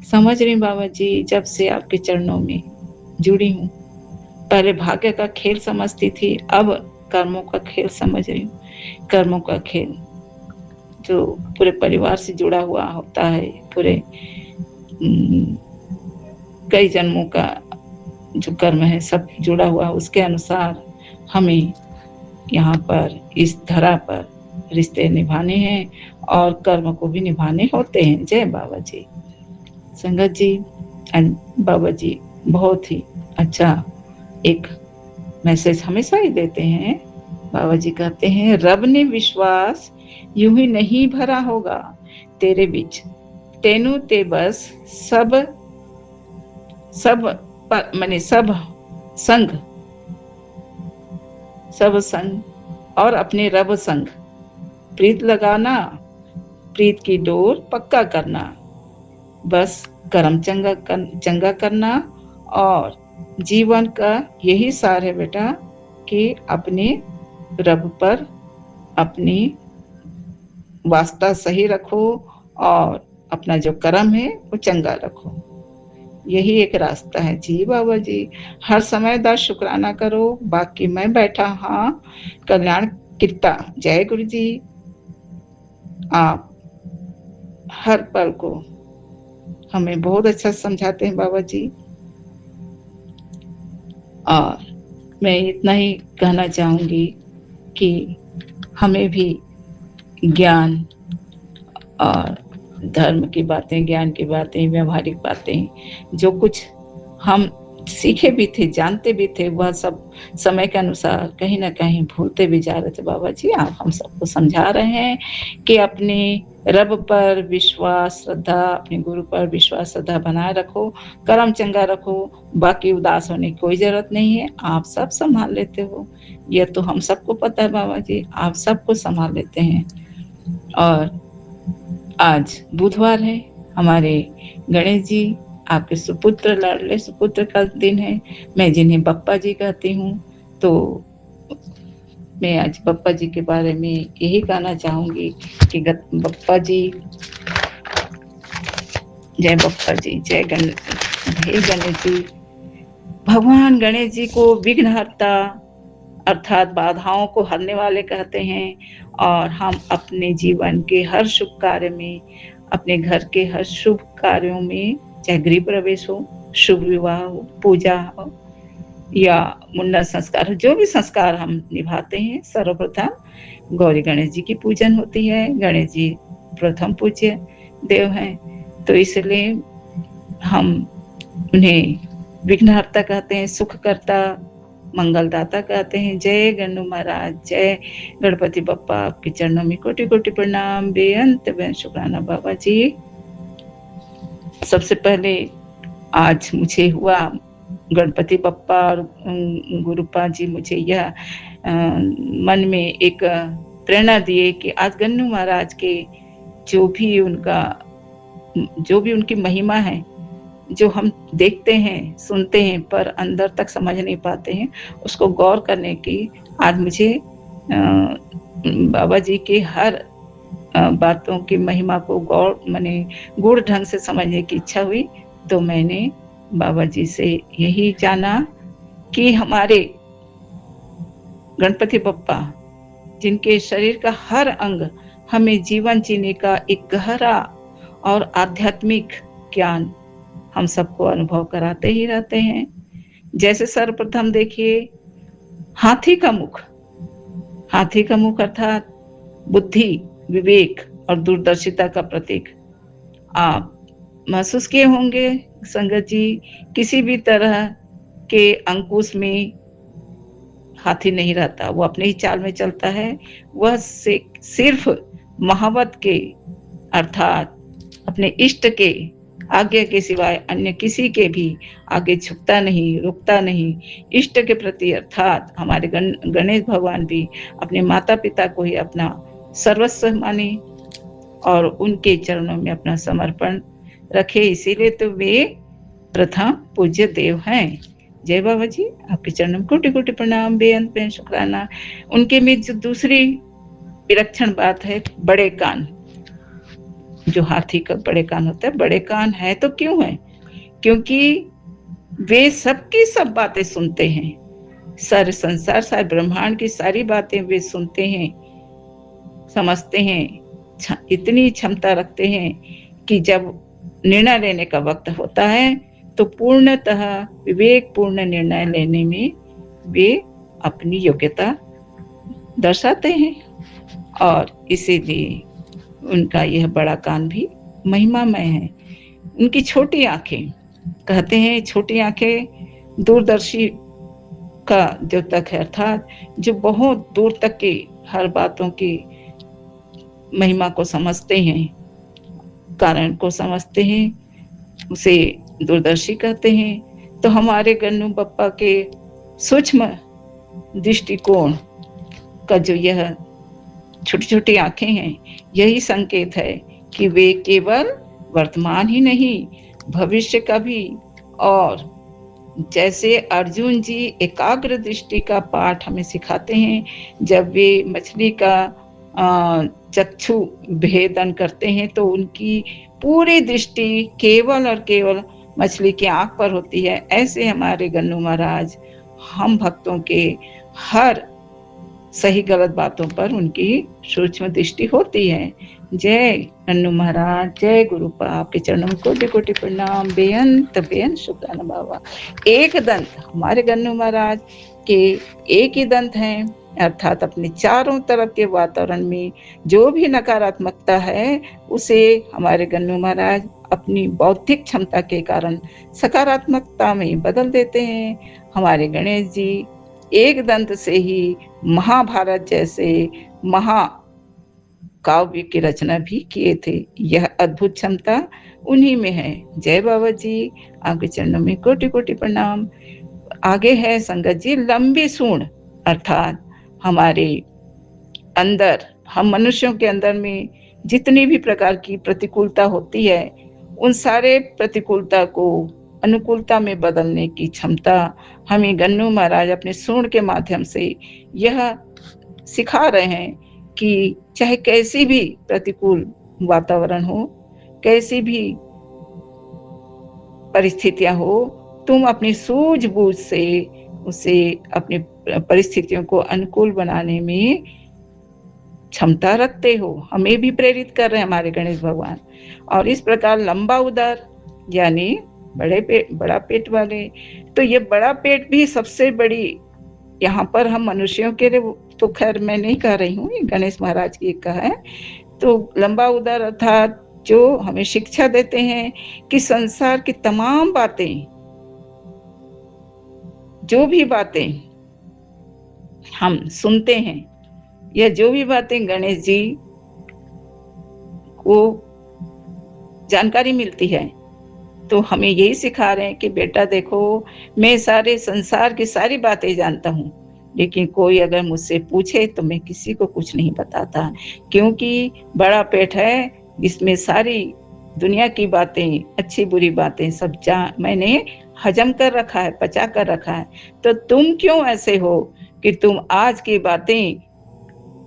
समझ रही बाबा जी, जब से आपके चरणों में जुड़ी हूँ। पहले भाग्य का खेल समझती थी, अब कर्मों का खेल समझ रही हूँ। कर्मों का खेल जो पूरे परिवार से जुड़ा हुआ होता है, पूरे कई जन्मों का जो कर्म है सब जुड़ा हुआ, उसके अनुसार हमें यहाँ पर इस धरा पर रिश्ते निभाने हैं और कर्म को भी निभाने होते हैं। जय बाबा जी। संगत जी एंड बाबा जी बहुत ही अच्छा एक मैसेज हमेशा ही देते हैं। बाबा जी कहते हैं, रब ने विश्वास यूं ही नहीं भरा होगा तेरे बीच, तेनू ते बस सब माने सब संग और अपने रब संग प्रीत लगाना, प्रीत की डोर पक्का करना, बस कर्म चंगा करना। और जीवन का यही सार है बेटा कि अपने रब पर अपनी वास्ता सही रखो और अपना जो कर्म है वो चंगा रखो। यही एक रास्ता है। जी बाबा जी, हर समय दा शुक्राना करो, बाकी मैं बैठा हाँ कल्याण किता। जय गुरु जी। आप हर पल को हमें बहुत अच्छा समझाते हैं बाबा जी। और मैं इतना ही कहना चाहूंगी कि हमें भी ज्ञान और धर्म की बातें, ज्ञान की बातें, व्यवहारिक बातें जो कुछ हम सीखे भी थे, जानते भी थे, वह सब समय के अनुसार कहीं ना कहीं भूलते भी जा रहे थे। बाबा जी आप हम सबको समझा रहे हैं कि अपने रब पर विश्वास श्रद्धा, अपने गुरु पर विश्वास श्रद्धा बनाए रखो, कर्म चंगा रखो, बाकी उदास होने की कोई जरूरत नहीं है। आप सब संभाल लेते हो, यह तो हम सबको पता है बाबा जी, आप सबको संभाल लेते हैं। और आज बुधवार है, हमारे गणेश जी आपके सुपुत्र, लाडले सुपुत्र का दिन है। मैं जिन्हें बप्पा जी कहती हूँ, तो मैं आज बप्पा जी के बारे में यही कहना चाहूंगी कि बप्पा जी, जय बप्पा जी, जय गणेश जी। भगवान गणेश जी को विघ्नहर्ता अर्थात बाधाओं को हरने वाले कहते हैं। और हम अपने जीवन के हर शुभ कार्य में, अपने घर के हर शुभ कार्यों में, चाहे गृह प्रवेश हो, शुभ विवाह हो, पूजा हो या मुंडन संस्कार, जो भी संस्कार हम निभाते हैं, सर्वप्रथम गौरी गणेश जी की पूजन होती है। गणेश जी प्रथम पूज्य देव हैं, तो इसलिए हम उन्हें विघ्नहर्ता कहते हैं, सुखकर्ता, मंगलदाता कहते हैं। जय गन्नू महाराज, जय गणपति बप्पा, आपके चरणों में कोटि कोटि प्रणाम, बेअंत बेअंत शुक्राना बाबा जी। सबसे पहले आज मुझे हुआ गणपति बप्पा और गुरुपा जी मुझे यह मन में एक प्रेरणा दिए कि आज गन्नू महाराज के जो भी उनकी महिमा है, जो हम देखते हैं सुनते हैं पर अंदर तक समझ नहीं पाते हैं, उसको गौर करने की आज मुझे बाबा जी के हर बातों की महिमा को गूढ़ ढंग से समझने की इच्छा हुई। तो मैंने बाबा जी से यही जाना कि हमारे गणपति बप्पा, जिनके शरीर का हर अंग हमें जीवन जीने का एक गहरा और आध्यात्मिक ज्ञान हम सबको अनुभव कराते ही रहते हैं। जैसे सर्वप्रथम देखिए, हाथी का मुख अर्थात बुद्धि, विवेक और दूरदर्शिता का प्रतीक। आप महसूस किए होंगे संगत जी, किसी भी तरह के अंकुश में हाथी नहीं रहता, वो अपने ही चाल में चलता है। वह सिर्फ मोहब्बत के अर्थात अपने इष्ट के आज्ञा के सिवाय अन्य किसी के भी आगे झुकता नहीं, रुकता नहीं। इष्ट के प्रति अर्थात हमारे गणेश भगवान भी अपने माता पिता को ही अपना सर्वस्व माने और उनके चरणों में अपना समर्पण रखे, इसीलिए तो वे प्रथम पूज्य देव हैं। जय बाबा जी, आपके चरणों में कोटि कोटि प्रणाम, बेअंत बेअंत शुक्राना। उनके में जो दूसरी विलक्षण बात है, बड़े कान। जो हाथी का बड़े कान होता है, बड़े कान है तो क्यों है? क्योंकि वे सबकी सब बातें सुनते हैं, सारे संसार, सारे ब्रह्मांड की सारी बातें वे सुनते हैं, समझते हैं, इतनी क्षमता रखते हैं कि जब निर्णय लेने का वक्त होता है तो पूर्णतः विवेकपूर्ण निर्णय लेने में वे अपनी योग्यता दर्शाते हैं। और इसीलिए उनका यह बड़ा कान भी महिमामय है। उनकी छोटी आंखें, कहते हैं छोटी आंखें दूरदर्शी का द्योतक है, अर्थात जो बहुत दूर तक की हर बातों की महिमा को समझते हैं, कारण को समझते हैं, उसे दूरदर्शी कहते हैं। तो हमारे गन्नू बप्पा के सूक्ष्म दृष्टिकोण का जो यह छोटी छोटी आंखें हैं, यही संकेत है कि वे केवल वर्तमान ही नहीं, भविष्य का भी। और जैसे अर्जुन जी एकाग्र दृष्टि का पाठ हमें सिखाते हैं, जब वे मछली का चक्षु भेदन करते हैं तो उनकी पूरी दृष्टि केवल और केवल मछली की आंख पर होती है। ऐसे हमारे गन्नू महाराज हम भक्तों के हर सही गलत बातों पर उनकी सूक्ष्म दृष्टि होती है। जय गन्नू महाराज, जय गुरुपा, आपके चरणों में कोटि कोटि प्रणाम, बेअंत बेअंत शुक्राना बाबा। एक दंत, हमारे गन्नू महाराज के एक ही दंत हैं, अर्थात अपने चारों तरफ के वातावरण में जो भी नकारात्मकता है उसे हमारे गन्नू महाराज अपनी बौद्धिक क्षमता के कारण सकारात्मकता में बदल देते हैं। हमारे गणेश जी एक दंत से ही महाभारत जैसे महाकाव्य की रचना भी किए थे। यह अद्भुत क्षमता उन्हीं में है। जय बाबा जी, आपके चरणों में कोटि कोटि प्रणाम। आगे है संगत जी, लंबी सूंड, अर्थात हमारे अंदर, हम मनुष्यों के अंदर में जितनी भी प्रकार की प्रतिकूलता होती है, उन सारे प्रतिकूलता को अनुकूलता में बदलने की क्षमता हमें गन्नू महाराज अपने सूंड के माध्यम से यह सिखा रहे हैं कि चाहे कैसी भी प्रतिकूल वातावरण हो, कैसी भी परिस्थितियां हो, तुम अपनी सूझबूझ से उसे अपनी परिस्थितियों को अनुकूल बनाने में क्षमता रखते हो। हमें भी प्रेरित कर रहे हैं हमारे गणेश भगवान। और इस प्रकार लंबा उदर यानी बड़ा पेट वाले, तो ये बड़ा पेट भी सबसे बड़ी, यहाँ पर हम मनुष्यों के लिए तो खैर मैं नहीं कह रही हूँ, ये गणेश महाराज की कहा है। तो लंबा उदर अर्थात जो हमें शिक्षा देते हैं कि संसार की तमाम बातें, जो भी बातें हम सुनते हैं, या जो भी बातें गणेश जी को जानकारी मिलती है, तो हमें यही सिखा रहे हैं कि बेटा देखो, मैं सारे संसार की सारी बातें जानता हूँ, लेकिन कोई अगर मुझसे पूछे तो मैं किसी को कुछ नहीं बताता, क्योंकि बड़ा पेट है, इसमें सारी दुनिया की बातें, अच्छी बुरी बातें सब मैंने हजम कर रखा है, पचा कर रखा है। तो तुम क्यों ऐसे हो कि तुम आज की बातें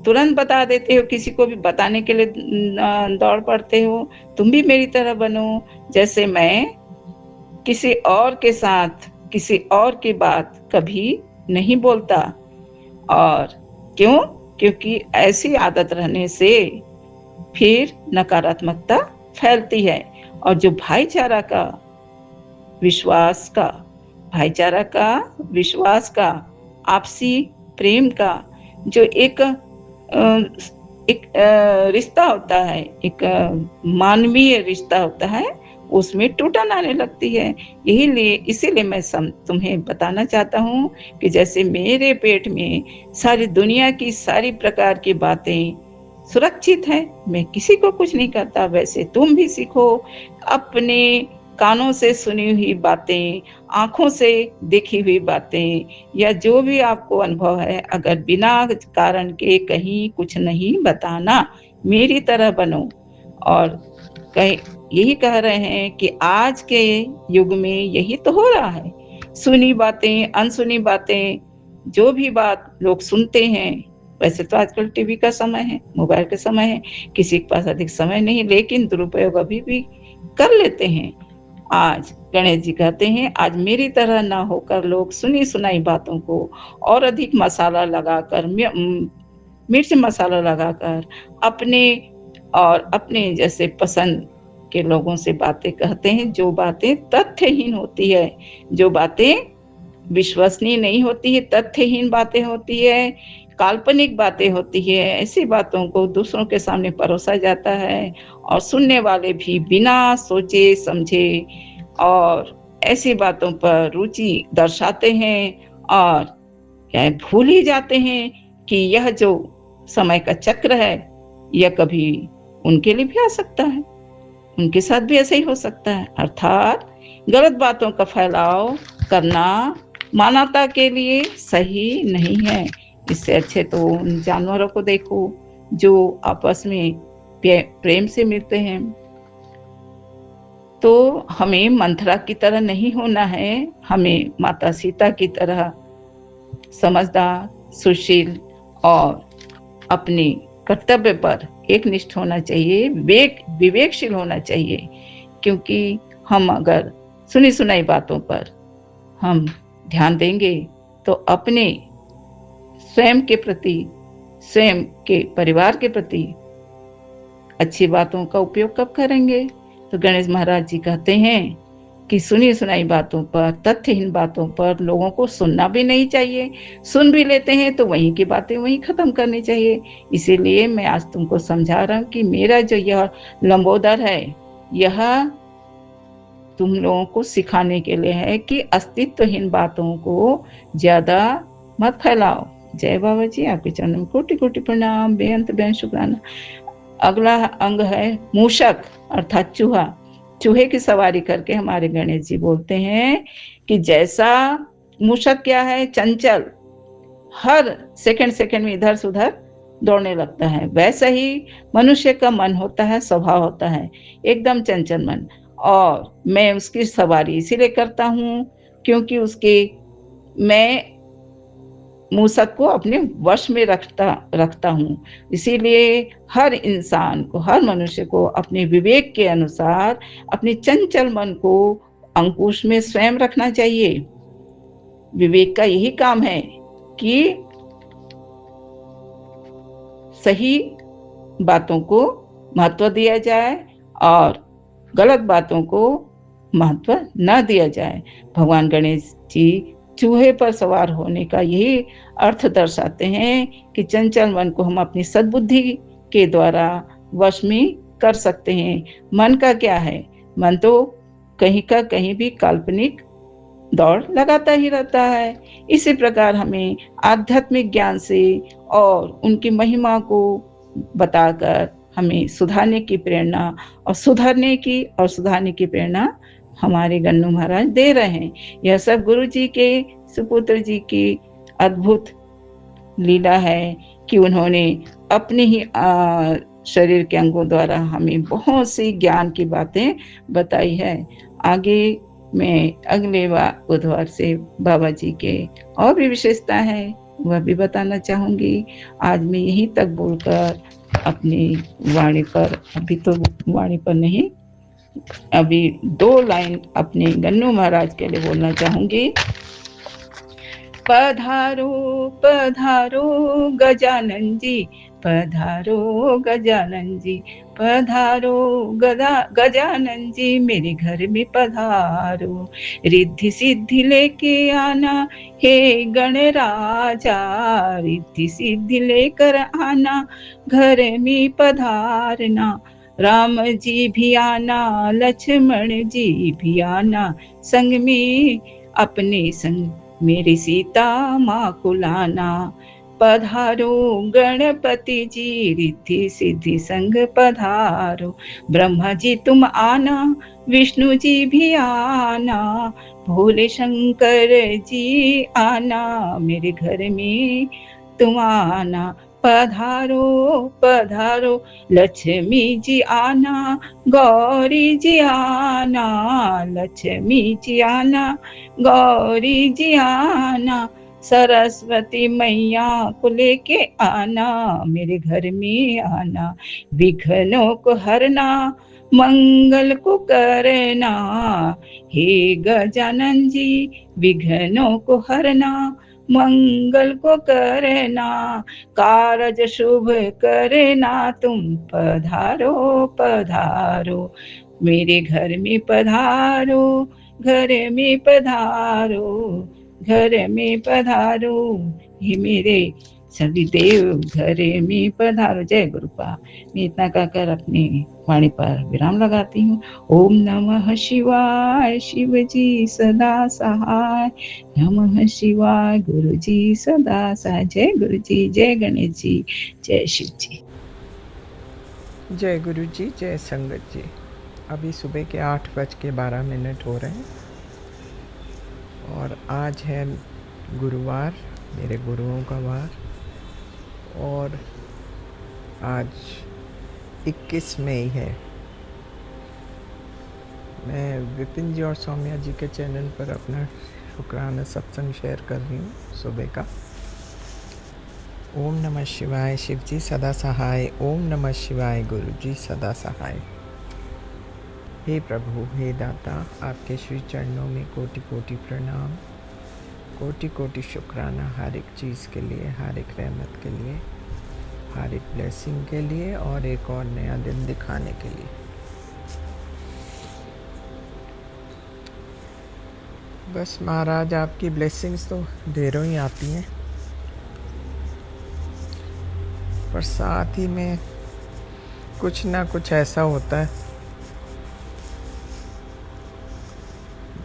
तुरंत बता देते हो, किसी को भी बताने के लिए दौड़ पड़ते हो। तुम भी मेरी तरह बनो, जैसे मैं किसी और के साथ किसी और की बात कभी नहीं बोलता। और क्यों? क्योंकि ऐसी आदत रहने से फिर नकारात्मकता फैलती है। और जो भाईचारा का, विश्वास का, आपसी प्रेम का जो एक रिश्ता होता है, एक मानवीय रिश्ता होता है, उसमें टूटन आने लगती है। इसीलिए मैं तुम्हें बताना चाहता हूँ कि जैसे मेरे पेट में सारी दुनिया की सारी प्रकार की बातें सुरक्षित है, मैं किसी को कुछ नहीं करता। वैसे तुम भी सीखो, अपने कानों से सुनी हुई बातें, आँखों से देखी हुई बातें या जो भी आपको अनुभव है, अगर बिना कारण के कहीं कुछ नहीं बताना, मेरी तरह बनो। और कहीं यही कह रहे हैं कि आज के युग में यही तो हो रहा है। सुनी बातें, अनसुनी बातें, जो भी बात लोग सुनते हैं, वैसे तो आजकल टीवी का समय है, मोबाइल का समय है, किसी के पास अधिक समय नहीं, लेकिन दुरुपयोग अभी भी कर लेते हैं। आज गणेश जी कहते हैं, आज मेरी तरह ना होकर लोग सुनी सुनाई बातों को और अधिक मसाला लगाकर, मिर्च मसाला लगाकर अपने और अपने जैसे पसंद के लोगों से बातें कहते हैं, जो बातें तथ्यहीन होती है, जो बातें विश्वसनीय नहीं होती है, तथ्यहीन बातें होती है, काल्पनिक बातें होती है, ऐसी बातों को दूसरों के सामने परोसा जाता है और सुनने वाले भी बिना सोचे समझे और ऐसी बातों पर रुचि दर्शाते हैं और क्या भूल ही जाते हैं कि यह जो समय का चक्र है, यह कभी उनके लिए भी आ सकता है, उनके साथ भी ऐसा ही हो सकता है। अर्थात गलत बातों का फैलाव करना मानवता के लिए सही नहीं है। इससे अच्छे तो उन जानवरों को देखो जो आपस में प्रेम से मिलते हैं। तो हमें मंथरा की तरह नहीं होना है, हमें माता सीता की तरह समझदार, सुशील और अपने कर्तव्य पर एकनिष्ठ होना चाहिए, विवेकशील होना चाहिए। क्योंकि हम अगर सुनी सुनाई बातों पर हम ध्यान देंगे तो अपने स्वयं के प्रति, स्वयं के परिवार के प्रति अच्छी बातों का उपयोग कब करेंगे? तो गणेश महाराज जी कहते हैं कि सुनी सुनाई बातों पर, तथ्यहीन बातों पर लोगों को सुनना भी नहीं चाहिए। सुन भी लेते हैं तो वहीं की बातें वहीं खत्म करनी चाहिए। इसीलिए मैं आज तुमको समझा रहा हूँ कि मेरा जो यह लंबोदर है, यह तुम लोगों को सिखाने के लिए है कि अस्तित्वहीन बातों को ज्यादा मत फैलाओ। जय बाबा जी, आपके चरणों में कोटि कोटि प्रणाम, बेअंत बेअंत शुक्राना। अगला अंग है मूषक अर्थात चूहा। चूहे की सवारी करके हमारे गणेश जी बोलते हैं कि जैसा मूषक क्या है, चंचल, हर सेकंड सेकंड में इधर से उधर दौड़ने लगता है, वैसा ही मनुष्य का मन होता है, स्वभाव होता है, एकदम चंचल मन। और मैं उसकी सवारी इसीलिए करता हूँ क्योंकि मैं मूसक को अपने वश में रखता हूँ। इसीलिए हर इंसान को, हर मनुष्य को अपने विवेक के अनुसार अपने चंचल मन को अंकुश में स्वयं रखना चाहिए। विवेक का यही काम है कि सही बातों को महत्व दिया जाए और गलत बातों को महत्व न दिया जाए। भगवान गणेश जी चूहे पर सवार होने का यही अर्थ दर्शाते हैं कि चंचल मन को हम अपनी सद्बुद्धि के द्वारा वश में कर सकते हैं। मन का क्या है, मन तो कहीं का कहीं भी काल्पनिक दौड़ लगाता ही रहता है। इसी प्रकार हमें आध्यात्मिक ज्ञान से और उनकी महिमा को बताकर हमें सुधारने की प्रेरणा और सुधारने की प्रेरणा हमारे गन्नू महाराज दे रहे हैं। यह सब गुरु जी के सुपुत्र जी की अद्भुत लीला है कि उन्होंने अपने ही शरीर के अंगों द्वारा हमें बहुत सी ज्ञान की बातें बताई है। आगे मैं अगले बुधवार से बाबा जी के और भी विशेषता है वह भी बताना चाहूंगी। आज मैं यहीं तक बोलकर अपनी वाणी पर, अभी तो वाणी पर नहीं, अभी 2 लाइन अपने गन्नू महाराज के लिए बोलना चाहूंगी। पधारो पधारो गजानन जी, पधारो गजानन जी, पधारो गजानन जी, मेरे घर में पधारो। रिद्धि सिद्धि लेके आना हे गणराजा, रिद्धि सिद्धि लेकर आना घर में पधारना। राम जी भी आना, लक्ष्मण जी भी आना, संग में अपने संग मेरी सीता माँ को लाना। पधारो गणपति जी रिद्धि सिद्धि संग पधारो। ब्रह्मा जी तुम आना, विष्णु जी भी आना, भोले शंकर जी आना, मेरे घर में तुम आना। पधारो पधारो लक्ष्मी जी आना, गौरी जी आना, लक्ष्मी जी आना, गौरी जी आना, सरस्वती मैया को लेके आना, मेरे घर में आना। विघ्नों को हरना, मंगल को करना, हे गजानन जी विघ्नों को हरना, मंगल को करना, कारज शुभ करना, तुम पधारो पधारो, मेरे घर में पधारो, घर में पधारो, घर में पधारो, हे मेरे सभी देव घर में पधारो। जय गुरुपा। मैं इतना कहकर अपनी वाणी पर विराम लगाती हूँ। ओम नमः शिवाय, शिव जी सदा सहाय। नमः शिवाय, गुरु जी सदा सहाय। जय गुरु जी, जय गणेश जी, जय शिव जी। जय गुरु जी, जय संगत जी। अभी सुबह के 8:12 हो रहे हैं और आज है गुरुवार, मेरे गुरुओं का वार। और आज 21 मई है। मैं विपिन जी और सौम्या जी के चैनल पर अपना शुक्राना सत्संग शेयर कर रही हूँ सुबह का। ओम नमः शिवाय, शिव जी सदा सहाय। ओम नमः शिवाय, गुरु जी सदा सहाय। हे प्रभु, हे दाता, आपके श्री चरणों में कोटि कोटि प्रणाम, कोटि कोटि शुक्राना हर एक चीज़ के लिए, हर एक रहमत के लिए, हर एक ब्लेसिंग के लिए और एक और नया दिन दिखाने के लिए। बस महाराज, आपकी ब्लेसिंग्स तो ढेरों ही आती हैं, पर साथ ही में कुछ ना कुछ ऐसा होता है।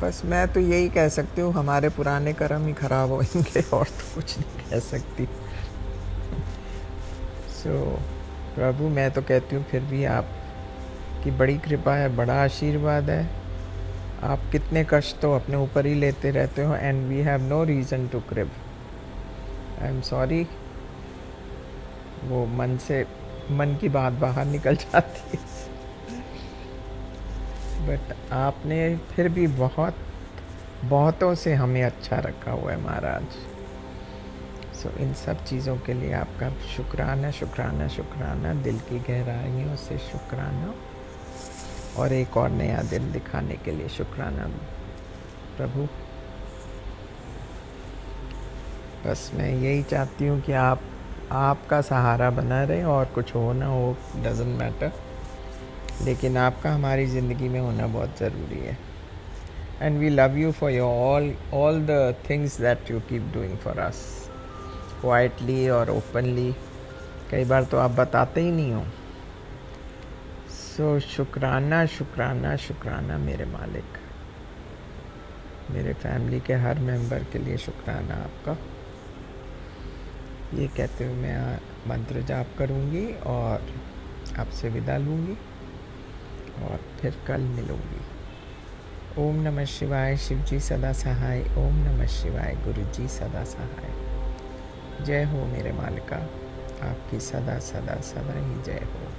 बस मैं तो यही कह सकती हूँ, हमारे पुराने कर्म ही खराब होंगे और तो कुछ नहीं कह सकती। प्रभु, मैं तो कहती हूँ फिर भी आपकी बड़ी कृपा है, बड़ा आशीर्वाद है। आप कितने कष्ट तो अपने ऊपर ही लेते रहते हो and we have no reason to creep. I am sorry, वो मन की बात बाहर निकल जाती है। बट आपने फिर भी बहुतों से हमें अच्छा रखा हुआ है महाराज। इन सब चीज़ों के लिए आपका शुक्राना शुक्राना शुक्राना, दिल की गहराइयों से शुक्राना, और एक और नया दिन दिखाने के लिए शुक्राना प्रभु। बस मैं यही चाहती हूँ कि आपका सहारा बना रहे और कुछ हो ना हो, डजेंट मैटर, लेकिन आपका हमारी ज़िंदगी में होना बहुत ज़रूरी है। And we love you for your all the things that you keep doing for us, quietly और ओपनली। कई बार तो आप बताते ही नहीं हो। शुक्राना शुक्राना शुक्राना मेरे मालिक, मेरे फैमिली के हर मेंबर के लिए शुक्राना आपका। ये कहते हुए मैं मंत्र जाप करूँगी और आपसे विदा लूँगी और फिर कल मिलूँगी। ओम नमः शिवाय, शिव जी सदा सहाय। ओम नमः शिवाय, गुरु जी सदा सहाय। जय हो मेरे मालिका, आपकी सदा सदा सदा ही जय हो।